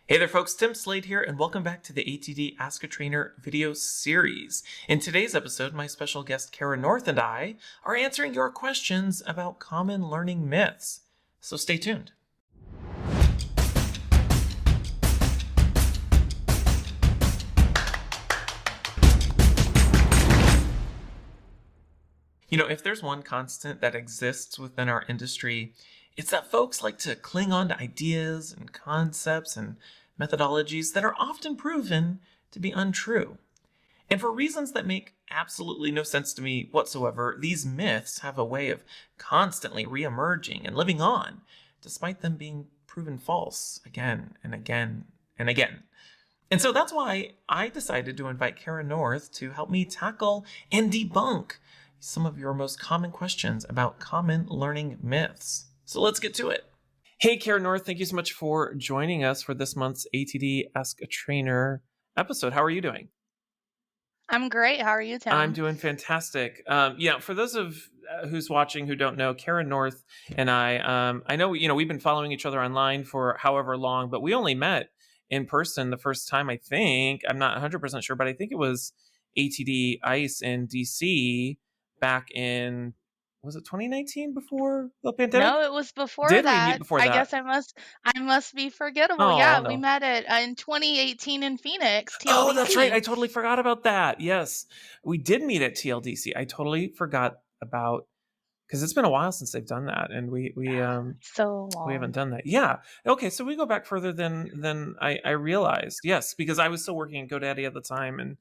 Hey there folks, Tim Slade here, and welcome back to the ATD Ask a Trainer video series. In today's episode, my special guest Cara North and I are answering your questions about common learning myths. So stay tuned. If there's one constant that exists within our industry, it's that folks like to cling on to ideas and concepts and methodologies that are often proven to be untrue. And for reasons that make absolutely no sense to me whatsoever, these myths have a way of constantly re-emerging and living on, despite them being proven false again and again and again. And so that's why I decided to invite Cara North to help me tackle and debunk some of your most common questions about common learning myths. So let's get to it. Hey, Cara North, thank you so much for joining us for this month's ATD Ask a Trainer episode. How are you doing? I'm great. How are you, Tim? I'm doing fantastic. For those of who's watching who don't know, Cara North and I know, we've been following each other online for however long, but we only met in person the first time, I think. I'm not 100% sure, but I think it was ATD ICE in DC back in, was it 2019 before the pandemic? No, it was before Did that. we meet before that? I guess I must be forgettable. Oh, yeah, no. We met in 2018 in Phoenix, TLDC. Oh, that's right. I totally forgot about that. Yes, we did meet at TLDC. I totally forgot about, because it's been a while since they've done that, and we so long. We haven't done that. Yeah. Okay, so we go back further than I realized. Yes, because I was still working at GoDaddy at the time, and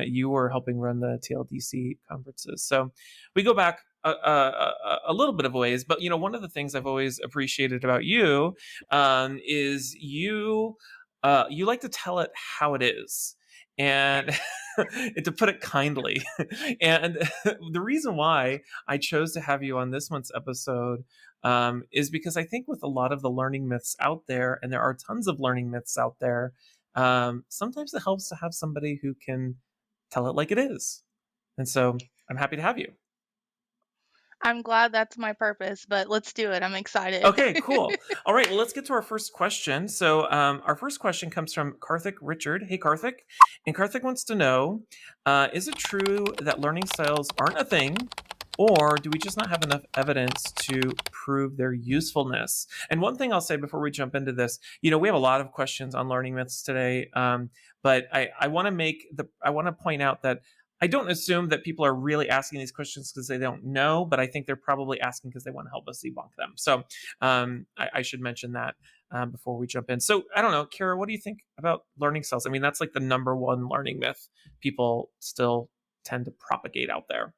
you were helping run the TLDC conferences. So we go back a little bit of ways. But one of the things I've always appreciated about you is you like to tell it how it is. And to put it kindly. And the reason why I chose to have you on this month's episode is because I think with a lot of the learning myths out there, and there are tons of learning myths out there, sometimes it helps to have somebody who can tell it like it is. And so I'm happy to have you. I'm glad that's my purpose, but let's do it. I'm excited. Okay, cool. All right, well, let's get to our first question. So our first question comes from Karthik Richard. Hey, Karthik. And Karthik wants to know, is it true that learning styles aren't a thing, or do we just not have enough evidence to prove their usefulness? And one thing I'll say before we jump into this, we have a lot of questions on learning myths today, but I want to point out that I don't assume that people are really asking these questions because they don't know, but I think they're probably asking because they want to help us debunk them. So I should mention that before we jump in. So I don't know, Cara, what do you think about learning styles? I mean, that's like the number one learning myth people still tend to propagate out there.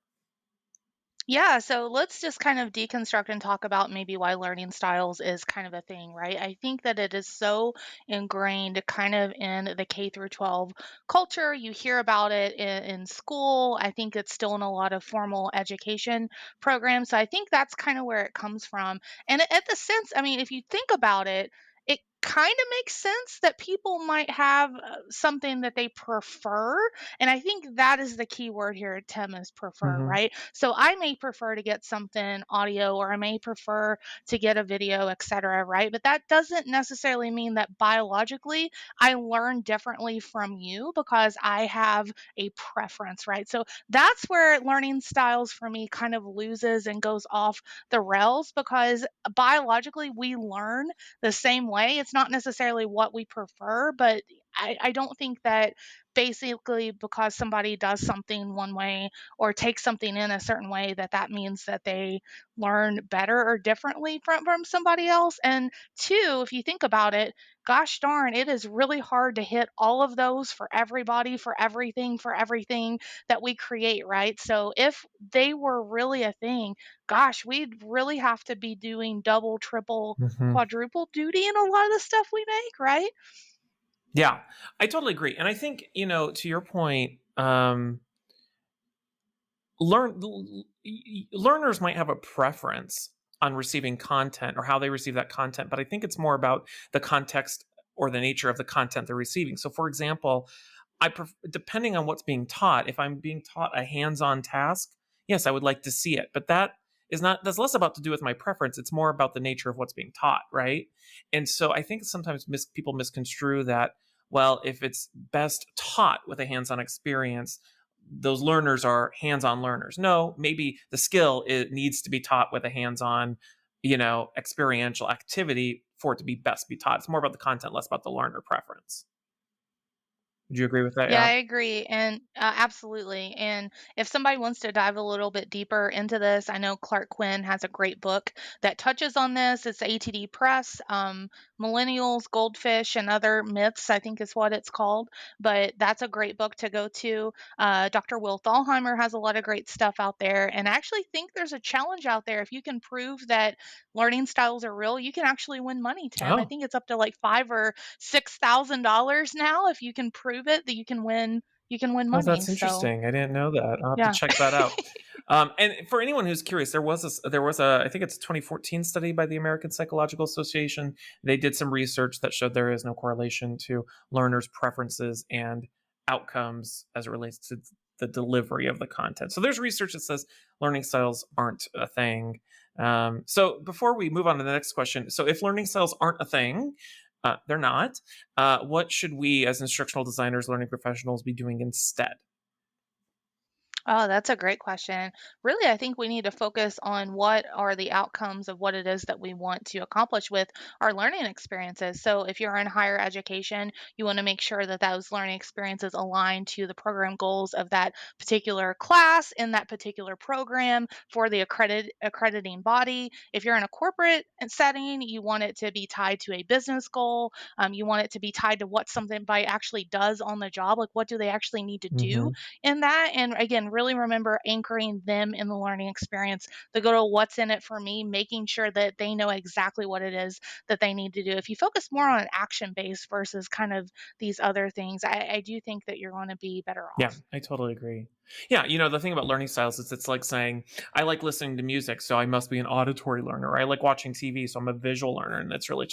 Yeah, so let's just kind of deconstruct and talk about maybe why learning styles is kind of a thing, right? I think that it is so ingrained kind of in the K through 12 culture. You hear about it in school. I think it's still in a lot of formal education programs. So I think that's kind of where it comes from. And at the sense, I mean, if you think about it, it kind of makes sense that people might have something that they prefer. And I think that is the key word here, Tim, is prefer, right? So I may prefer to get something audio, or I may prefer to get a video, etc., right? But that doesn't necessarily mean that biologically I learn differently from you because I have a preference, right? So that's where learning styles for me kind of loses and goes off the rails, because biologically we learn the same way. It's not necessarily what we prefer, but I don't think that basically because somebody does something one way or takes something in a certain way that means that they learn better or differently from somebody else. And two, if you think about it, gosh darn, it is really hard to hit all of those for everybody, for everything that we create, right? So if they were really a thing, gosh, we'd really have to be doing double, triple, quadruple duty in a lot of the stuff we make, right? Yeah, I totally agree. And I think, to your point, learners might have a preference on receiving content or how they receive that content, but I think it's more about the context or the nature of the content they're receiving. So for example, depending on what's being taught, if I'm being taught a hands-on task, yes, I would like to see it, but that that's less about to do with my preference. It's more about the nature of what's being taught, right? And so I think sometimes people misconstrue that, well, if it's best taught with a hands-on experience, those learners are hands-on learners. No, maybe the skill, it needs to be taught with a hands-on, experiential activity for it to be best be taught. It's more about the content, less about the learner preference. Would you agree with that? Yeah, Yeah. I agree. And absolutely. And if somebody wants to dive a little bit deeper into this, I know Clark Quinn has a great book that touches on this. It's ATD Press, Millennials, Goldfish, and Other Myths, I think is what it's called. But that's a great book to go to. Dr. Will Thalheimer has a lot of great stuff out there. And I actually think there's a challenge out there. If you can prove that learning styles are real, you can actually win money, Tim. I Oh, think it's up to like $5,000 or $6,000 now. If you can prove it, that you can win oh, money. that's So interesting. I didn't know that. I'll have to yeah. check that out. And for anyone who's curious, I think it's a 2014 study by the American Psychological Association. They did some research that showed there is no correlation to learners' preferences and outcomes as it relates to the delivery of the content. So there's research that says learning styles aren't a thing. So before we move on to the next question, so if learning styles aren't a thing, they're not. What should we, as instructional designers, learning professionals, be doing instead? Oh, that's a great question. Really, I think we need to focus on what are the outcomes of what it is that we want to accomplish with our learning experiences. So, if you're in higher education, you want to make sure that those learning experiences align to the program goals of that particular class in that particular program for the accrediting body. If you're in a corporate setting, you want it to be tied to a business goal. You want it to be tied to what somebody actually does on the job. Like, what do they actually need to do Mm-hmm. in that? And again, really remember anchoring them in the learning experience. The go to what's in it for me, making sure that they know exactly what it is that they need to do. If you focus more on an action base versus kind of these other things, I do think that you're going to be better Yeah, off. I totally agree. Yeah, the thing about learning styles is it's like saying, I like listening to music, so I must be an auditory learner. I like watching TV, so I'm a visual learner. And that's really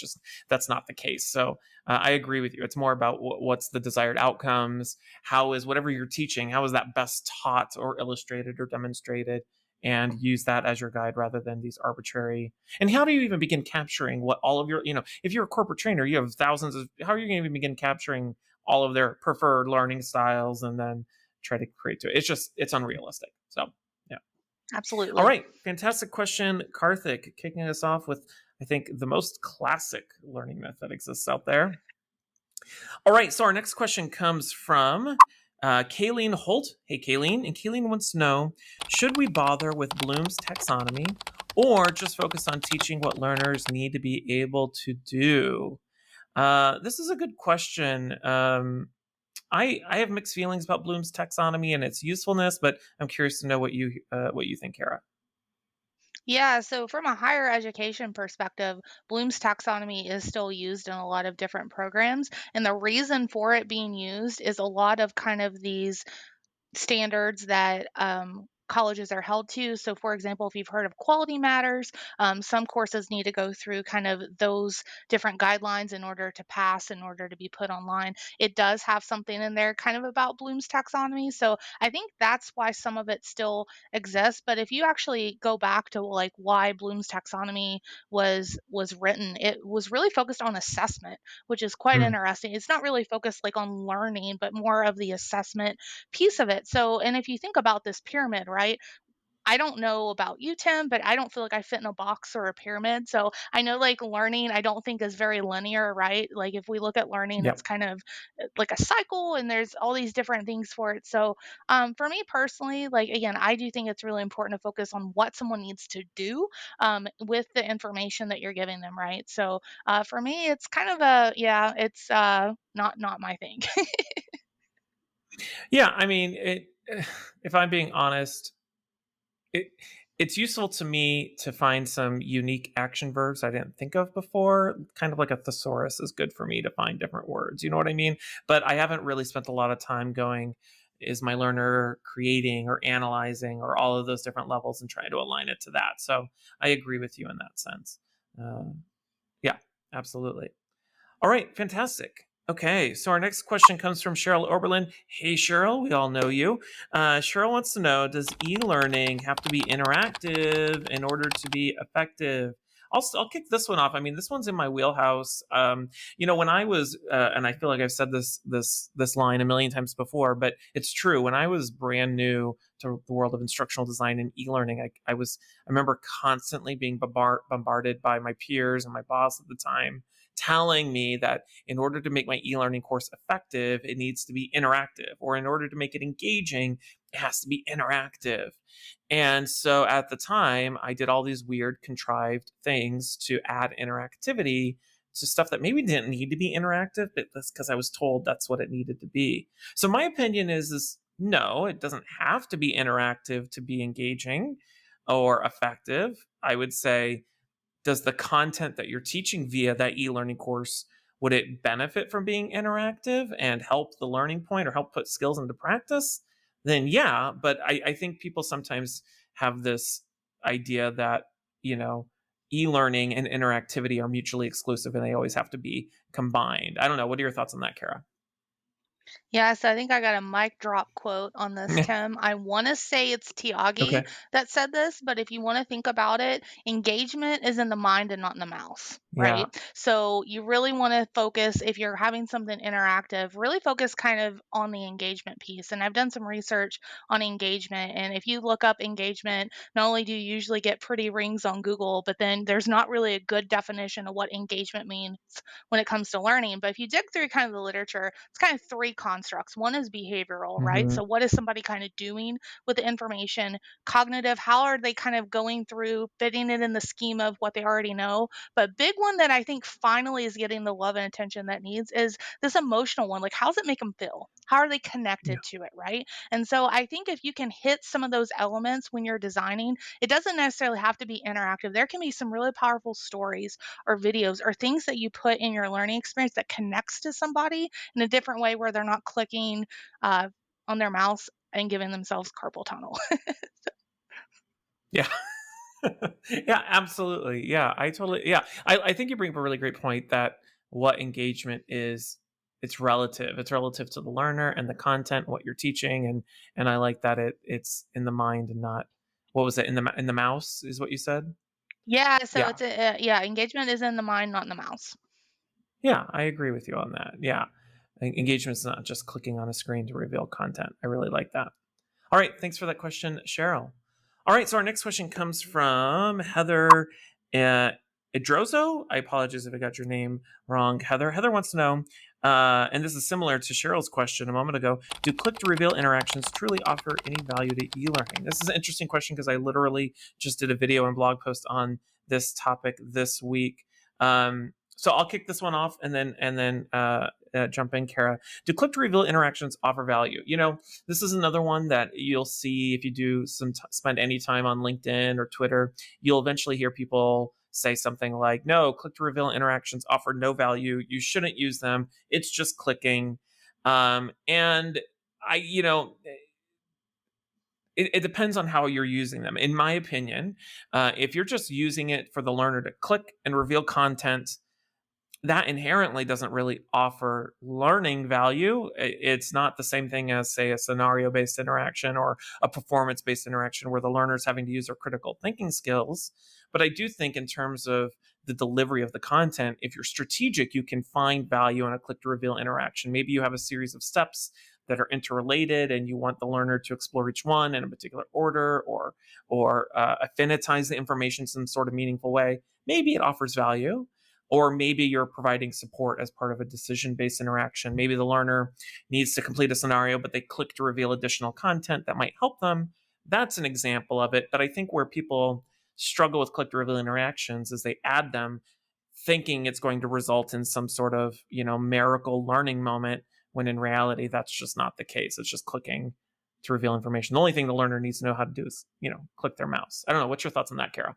that's not the case. So I agree with you. It's more about what's the desired outcomes. How is whatever you're teaching, how is that best taught or illustrated or demonstrated? And use that as your guide rather than these arbitrary. And how do you even begin capturing what all of your, if you're a corporate trainer, you have thousands of, how are you going to even begin capturing all of their preferred learning styles and then try to create to it? It's unrealistic. So yeah. All Absolutely. right. Fantastic question, Karthik, kicking us off with, I think, the most classic learning myth that exists out there. All right. So our next question comes from Kayleen Holt. Hey, Kayleen. And Kayleen wants to know, should we bother with Bloom's taxonomy or just focus on teaching what learners need to be able to do? This is a good question. I have mixed feelings about Bloom's taxonomy and its usefulness, but I'm curious to know what you think, Kara. Yeah, so from a higher education perspective, Bloom's taxonomy is still used in a lot of different programs. And the reason for it being used is a lot of kind of these standards that colleges are held to. So, for example, if you've heard of Quality Matters, some courses need to go through kind of those different guidelines in order to pass, in order to be put online. It does have something in there kind of about Bloom's taxonomy. So, I think that's why some of it still exists. But if you actually go back to like why Bloom's taxonomy was written, it was really focused on assessment, which is quite Mm, interesting. It's not really focused like on learning, but more of the assessment piece of it. So, and if you think about this pyramid, right? I don't know about you, Tim, but I don't feel like I fit in a box or a pyramid. So I know like learning, I don't think is very linear, right? Like if we look at learning, it's yep. kind of like a cycle and there's all these different things for it. So for me personally, like again, I do think it's really important to focus on what someone needs to do with the information that you're giving them, right? So for me, it's kind of yeah, it's not my thing. Yeah, I mean, if I'm being honest, it it's useful to me to find some unique action verbs I didn't think of before. Kind of like a thesaurus is good for me to find different words. You know what I mean? But I haven't really spent a lot of time going, is my learner creating or analyzing or all of those different levels and trying to align it to that. So I agree with you in that sense. Yeah, absolutely. All right, fantastic. Okay, so our next question comes from Cheryl Oberlin. Hey, Cheryl, we all know you. Cheryl wants to know, does e-learning have to be interactive in order to be effective? I'll kick this one off. I mean, this one's in my wheelhouse. When I was, and I feel like I've said this line a million times before, but it's true. When I was brand new to the world of instructional design and e-learning, I remember constantly being bombarded by my peers and my boss at the time, telling me that in order to make my e-learning course effective, it needs to be interactive, or in order to make it engaging, it has to be interactive. And so at the time, I did all these weird contrived things to add interactivity to stuff that maybe didn't need to be interactive, but that's because I was told that's what it needed to be. So my opinion is no, it doesn't have to be interactive to be engaging or effective. I would say, does the content that you're teaching via that e-learning course, would it benefit from being interactive and help the learning point or help put skills into practice? Then yeah, but I think people sometimes have this idea that, you know, e-learning and interactivity are mutually exclusive and they always have to be combined. I don't know. What are your thoughts on that, Kara? Yes, I think I got a mic drop quote on this, Tim. I want to say it's Tiagi Okay. that said this, but if you want to think about it, engagement is in the mind and not in the mouse, Yeah. right? So you really want to focus, if you're having something interactive, really focus kind of on the engagement piece. And I've done some research on engagement. And if you look up engagement, not only do you usually get pretty rings on Google, but then there's not really a good definition of what engagement means when it comes to learning. But if you dig through kind of the literature, it's kind of three constructs. One is behavioral, right? Hmm. So what is somebody kind of doing with the information? Cognitive, how are they kind of going through fitting it in the scheme of what they already know? But big one that I think finally is getting the love and attention that needs is this emotional one. Like, how does it make them feel? How are they Yeah. connected to it, right? And so I think if you can hit some of those elements when you're designing, it doesn't necessarily have to be interactive. There can be some really powerful stories or videos or things that you put in your learning experience that connects to somebody in a different way where they're not clicking uh, on their mouse and giving themselves carpal tunnel. Yeah. Yeah, absolutely. Yeah, yeah. I think you bring up a really great point that what engagement is, it's relative. It's relative to the learner and the content, what you're teaching, and I like that it's in the mind and not, what was it, in the mouse is what you said? Yeah, so Yeah. it's yeah, engagement is in the mind, not in the mouse. Yeah, I agree with you on that. Yeah. Engagement's not just clicking on a screen to reveal content. I really like that. All right, thanks for that question, Cheryl. All right, so our next question comes from Heather uh, Idrozo. I apologize if I got your name wrong, Heather. Heather wants to know, and this is similar to Cheryl's question a moment ago, do click to reveal interactions truly offer any value to e-learning? This is an interesting question because I literally just did a video and blog post on this topic this week. So I'll kick this one off and then jump in, Kara. Do click to reveal interactions offer value? This is another one that you'll see if you do spend any time on LinkedIn or Twitter. You'll eventually hear people say something like, no, click to reveal interactions offer no value. You shouldn't use them. It's just clicking. And I, you know, it depends on how you're using them. In my opinion, if you're just using it for the learner to click and reveal content, that inherently doesn't really offer learning value. It's not the same thing as, say, a scenario based interaction or a performance based interaction where the learner is having to use their critical thinking skills. But I do think, in terms of the delivery of the content, if you're strategic, you can find value in a click to reveal interaction. Maybe you have a series of steps that are interrelated and you want the learner to explore each one in a particular order, or affinitize the information in some sort of meaningful way. Maybe it offers value. Or maybe you're providing support as part of a decision based interaction. Maybe the learner needs to complete a scenario, but they click to reveal additional content that might help them. That's an example of it. But I think where people struggle with click to reveal interactions is they add them thinking it's going to result in some sort of, miracle learning moment, when in reality, that's just not the case. It's just clicking to reveal information. The only thing the learner needs to know how to do is, click their mouse. I don't know. What's your thoughts on that, Kara?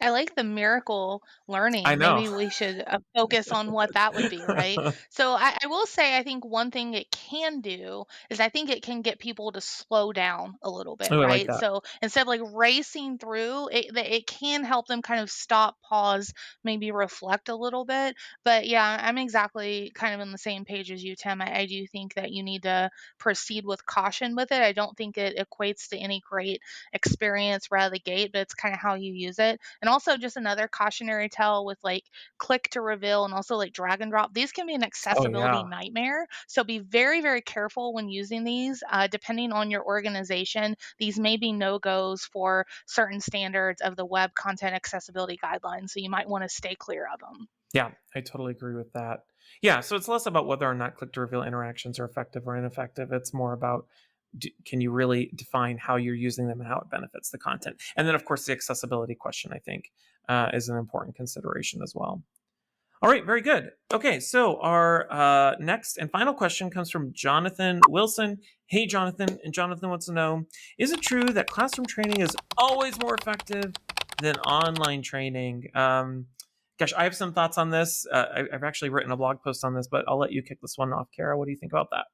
I like the miracle I learning. know. Maybe we should focus on what that would be, right? So I will say, I think one thing it can do is I think it can get people to slow down a little bit, Oh, I like right? that. So instead of like racing through, it can help them kind of stop, pause, maybe reflect a little bit. But yeah, I'm exactly kind of on the same page as you, Tim. I do think that you need to proceed with caution with it. I don't think it equates to any great experience right out of the gate, but it's kind of how you use it. And also just another cautionary tale with like click to reveal and also like drag and drop. These can be an Oh, accessibility yeah. nightmare. So be very, very careful when using these. Depending on your organization, these may be no goes for certain standards of the web content accessibility guidelines. So you might want to stay clear of them. Yeah, I totally agree with that. Yeah, so it's less about whether or not click to reveal interactions are effective or ineffective. It's more about can you really define how you're using them and how it benefits the content. And then, of course, the accessibility question, I think, is an important consideration as well. All right, very good. Okay, so our next and final question comes from Jonathan Wilson. Hey, Jonathan. And Jonathan wants to know, is it true that classroom training is always more effective than online training? Gosh, I have some thoughts on this. I've actually written a blog post on this, but I'll let you kick this one off, Kara. What do you think about that?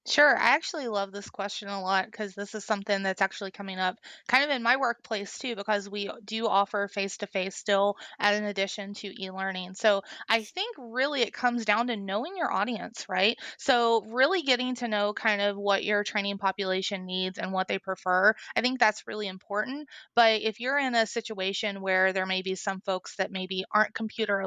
Sure. I actually love this question a lot because this is something that's actually coming up kind of in my workplace too, because we do offer face to face still as an addition to e learning. So I think really it comes down to knowing your audience, right? So really getting to know kind of what your training population needs and what they prefer. I think that's really important. But if you're in a situation where there may be some folks that maybe aren't computer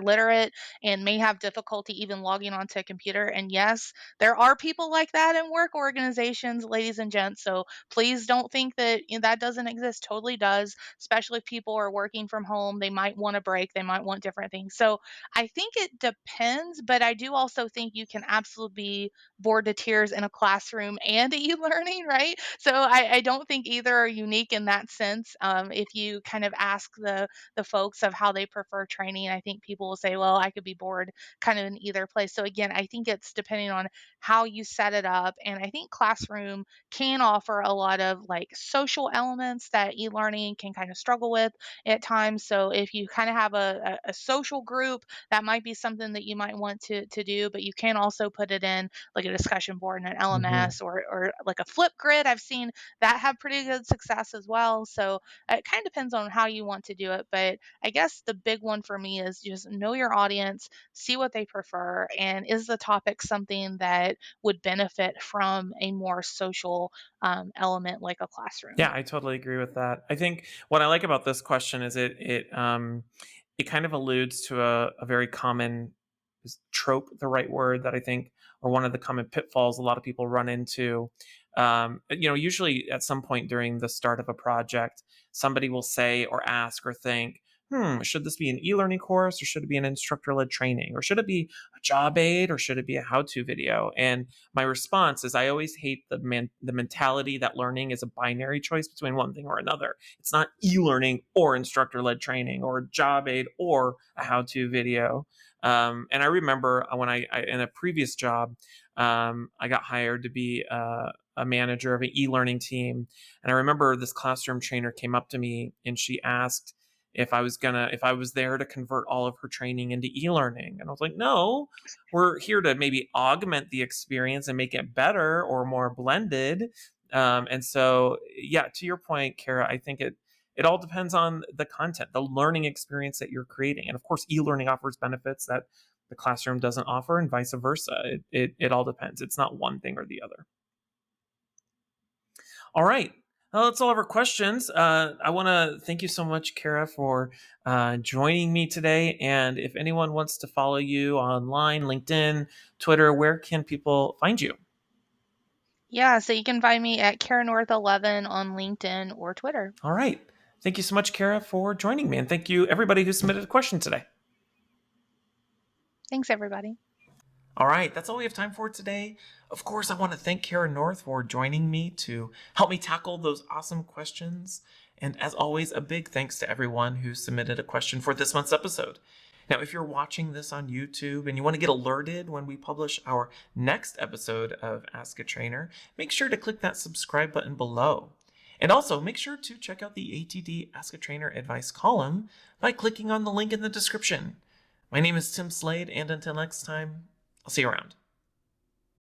literate and may have difficulty even logging onto a computer, and yes, there are people like that in work organizations, ladies and gents. So please don't think that that doesn't exist. Totally does, especially if people are working from home. They might want a break, they might want different things. So I think it depends, but I do also think you can absolutely be bored to tears in a classroom and e learning, right? So I don't think either are unique in that sense. If you kind of ask the folks of how they prefer training, I think people will say, well, I could be bored kind of in either place. So again, I think it's depending on how you set it up. And I think Classroom can offer a lot of like social elements that e-learning can kind of struggle with at times. So if you kind of have a social group, that might be something that you might want to do, but you can also put it in like a discussion board in an Mhm. LMS or like a flip grid. I've seen that have pretty good success as well. So it kind of depends on how you want to do it. But I guess the big one for me is just know your audience, see what they prefer, and is the topic something that would benefit from a more social element like a classroom. Yeah, I totally agree with that. I think what I like about this question is it kind of alludes to a very common is trope the right word that I think, or one of the common pitfalls a lot of people run into. Usually at some point during the start of a project, somebody will say or ask or think, should this be an e-learning course or should it be an instructor-led training or should it be a job aid or should it be a how-to video? And my response is I always hate the mentality that learning is a binary choice between one thing or another. It's not e-learning or instructor-led training or job aid or a how-to video. And I remember when I in a previous job, I got hired to be a manager of an e-learning team, and I remember this classroom trainer came up to me and she asked if I was there to convert all of her training into e-learning, and I was like, no, we're here to maybe augment the experience and make it better or more blended. And so, yeah, to your point, Kara, I think it all depends on the content, the learning experience that you're creating. And of course, e-learning offers benefits that the classroom doesn't offer and vice versa. It all depends. It's not one thing or the other. All right. Well, that's all of our questions. I want to thank you so much, Kara, for joining me today. And if anyone wants to follow you online, LinkedIn, Twitter, where can people find you? Yeah, so you can find me at Cara North 11 on LinkedIn or Twitter. All right. Thank you so much, Kara, for joining me. And thank you, everybody who submitted a question today. Thanks, everybody. All right, that's all we have time for today. Of course, I want to thank Kara North for joining me to help me tackle those awesome questions. And as always, a big thanks to everyone who submitted a question for this month's episode. Now, if you're watching this on YouTube and you want to get alerted when we publish our next episode of Ask a Trainer, make sure to click that subscribe button below. And also, make sure to check out the ATD Ask a Trainer advice column by clicking on the link in the description. My name is Tim Slade, and until next time, I'll see you around.